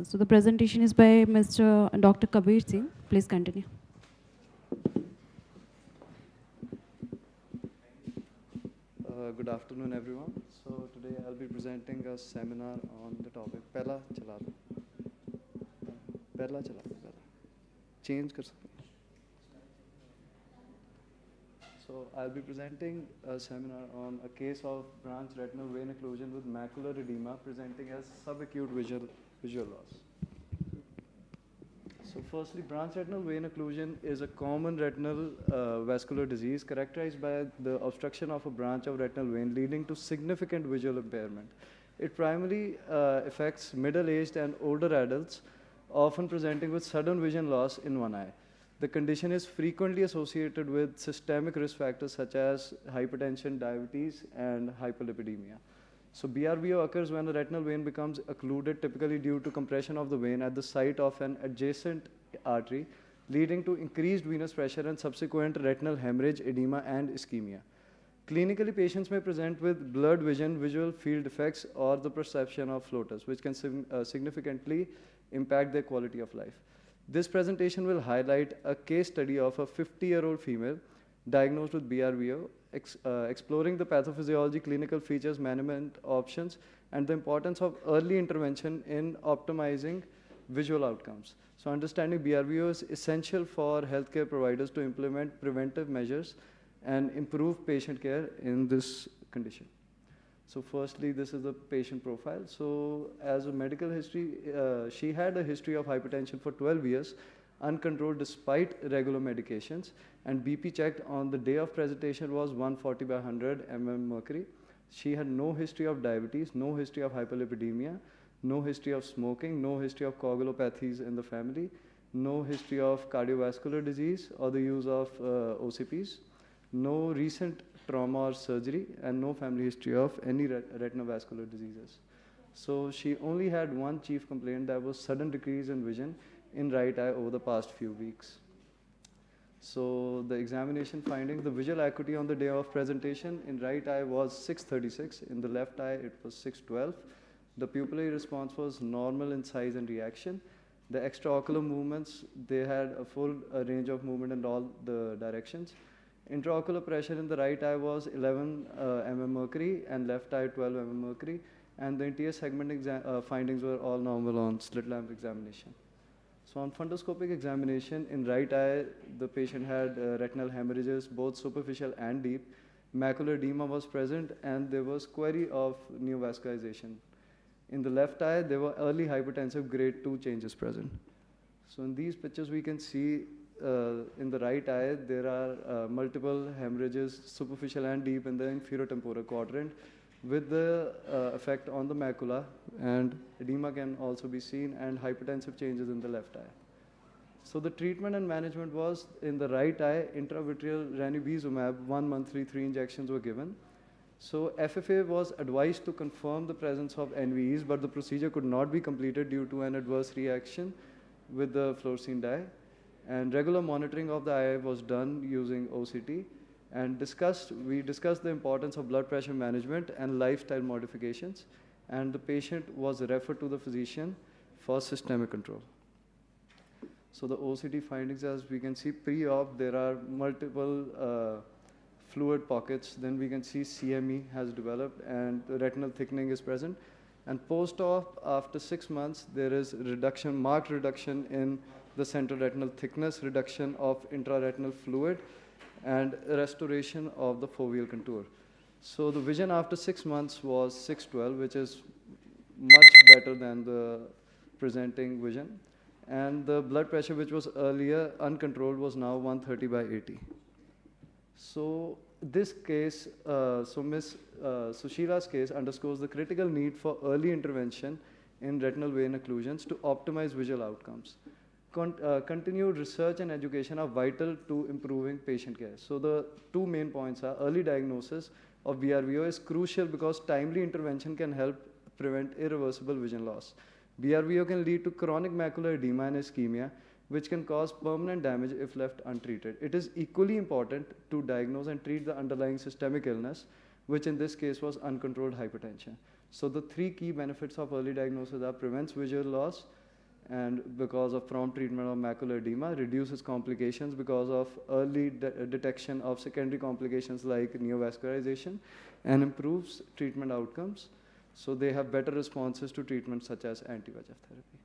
So the presentation is by Mr. Dr. Kabir Singh. Please continue. Good afternoon, everyone. So today I'll be presenting a seminar on the topic Pehla Chala Do. Pehla Chala Do. Change kar sakte hain. So I'll be presenting a seminar on a case of branch retinal vein occlusion with macular edema presenting as subacute visual loss. So firstly, branch retinal vein occlusion is a common retinal vascular disease characterized by the obstruction of a branch of retinal vein leading to significant visual impairment. It primarily affects middle-aged and older adults, often presenting with sudden vision loss in one eye. The condition is frequently associated with systemic risk factors such as hypertension, diabetes, and hyperlipidemia. So BRVO occurs when the retinal vein becomes occluded, typically due to compression of the vein at the site of an adjacent artery, leading to increased venous pressure and subsequent retinal hemorrhage, edema, and ischemia. Clinically, patients may present with blurred vision, visual field defects, or the perception of floaters, which can significantly impact their quality of life. This presentation will highlight a case study of a 50-year-old female diagnosed with BRVO, exploring the pathophysiology, clinical features, management options, and the importance of early intervention in optimizing visual outcomes. So understanding BRVO is essential for healthcare providers to implement preventive measures and improve patient care in this condition. So firstly, this is the patient profile. So as a medical history, she had a history of hypertension for 12 years, uncontrolled despite regular medications, and BP checked on the day of presentation was 140 by 100 mm mercury. She had no history of diabetes, no history of hyperlipidemia, no history of smoking, no history of coagulopathies in the family, no history of cardiovascular disease or the use of OCPs, no recent trauma or surgery, and no family history of any retinovascular diseases. So she only had one chief complaint, that was sudden decrease in vision in right eye over the past few weeks. So the examination findings, the visual acuity on the day of presentation in right eye was 636, in the left eye it was 612. The pupillary response was normal in size and reaction. The extraocular movements, they had a full range of movement in all the directions. Intraocular pressure in the right eye was 11 mm mercury and left eye 12 mm mercury, and the anterior segment findings were all normal on slit lamp examination. So on fundoscopic examination in right eye, the patient had retinal hemorrhages, both superficial and deep. Macular edema was present, and there was query of neovascularization. In the left eye, there were early hypertensive grade 2 changes present. So in these pictures, we can see in the right eye, there are multiple hemorrhages, superficial and deep, in the inferior temporal quadrant, with the effect on the macula, and edema can also be seen, and hypertensive changes in the left eye. So the treatment and management was, in the right eye, intravitreal ranibizumab, 1 monthly 3 injections were given. So FFA was advised to confirm the presence of NVEs, but the procedure could not be completed due to an adverse reaction with the fluorescein dye. And regular monitoring of the eye was done using OCT, and we discussed the importance of blood pressure management and lifestyle modifications, and the patient was referred to the physician for systemic control. So the OCT findings, as we can see, pre-op, there are multiple fluid pockets. Then we can see CME has developed, and the retinal thickening is present. And post-op, after 6 months, there is marked reduction in the central retinal thickness, reduction of intraretinal fluid, and restoration of the foveal contour. So the vision after 6 months was 612, which is much better than the presenting vision. And the blood pressure, which was earlier uncontrolled, was now 130 by 80. So this case, Ms. Sushila's case underscores the critical need for early intervention in retinal vein occlusions to optimize visual outcomes. Continued research and education are vital to improving patient care. So the two main points are early diagnosis of BRVO is crucial because timely intervention can help prevent irreversible vision loss. BRVO can lead to chronic macular edema and ischemia, which can cause permanent damage if left untreated. It is equally important to diagnose and treat the underlying systemic illness, which in this case was uncontrolled hypertension. So the three key benefits of early diagnosis are prevents visual loss, and because of prompt treatment of macular edema, reduces complications because of early detection of secondary complications like neovascularization, and improves treatment outcomes. So they have better responses to treatments such as anti-VEGF therapy.